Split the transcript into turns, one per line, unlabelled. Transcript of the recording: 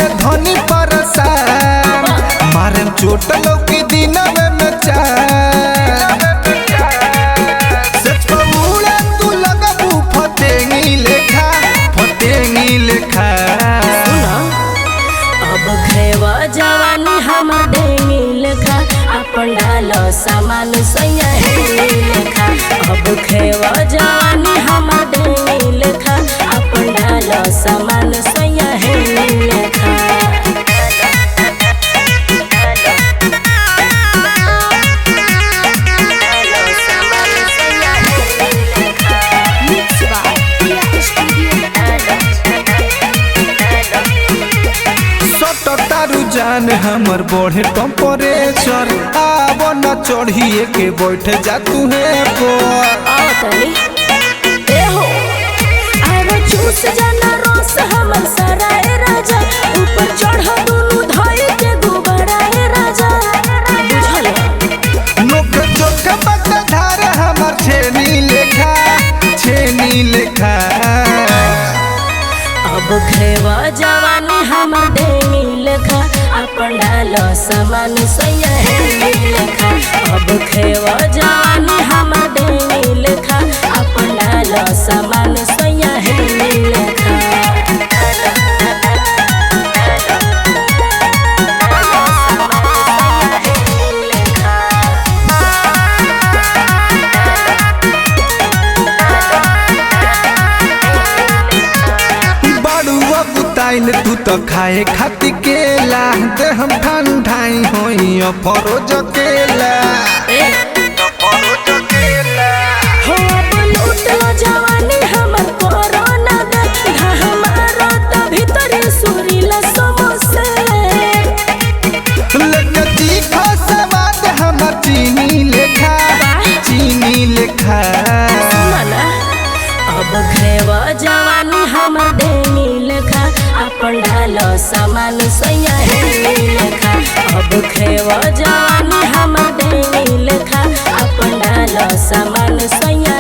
चाहे धनी परसान मारे चोट लौकी दिनवे में सच बबूला तू लगबू फतेंगी लेखा
अब खेवा जवानी हमर डेंगी लेखा अपन डालो सामान सैया लेखा। अब खेवा जवानी हमर डेंगी लेखा अपन डालो सामान सैया लेखा।
तारू जान हमर बढ़े टेम्परेचर आब न चढ़िए के बैठ जा तू है
चूस जाना रोस हमर सराय राजा ऊपर चढ़ दोनों धाई के गुबराए राजा बुझल
नोक चोक बत धार हमर छेनी लेखा
अब खेवा जवानी हमर डेंगी लेखा अपन डालो सामान सैया लेखा। अब खेवा जवानी हमर डेंगी लेखा अपन डालो सामान सैया लेखा।
तू तो खाए खाती केला दे हम ठंडाई होई फरोज केला
हो अब लूटलो जवानी हमर कोरोना दे हमारा त भीतर सुरीला समोसे
लेके तीखा स्वाद हमर चीनी लेखा
मना अब खेवा जवानी हमर डेंगी लेखा अपन डालो सामान सैया लेखा। अब खेवा जवानी हमर डेंगी लेखा अपन डालो सामान सैया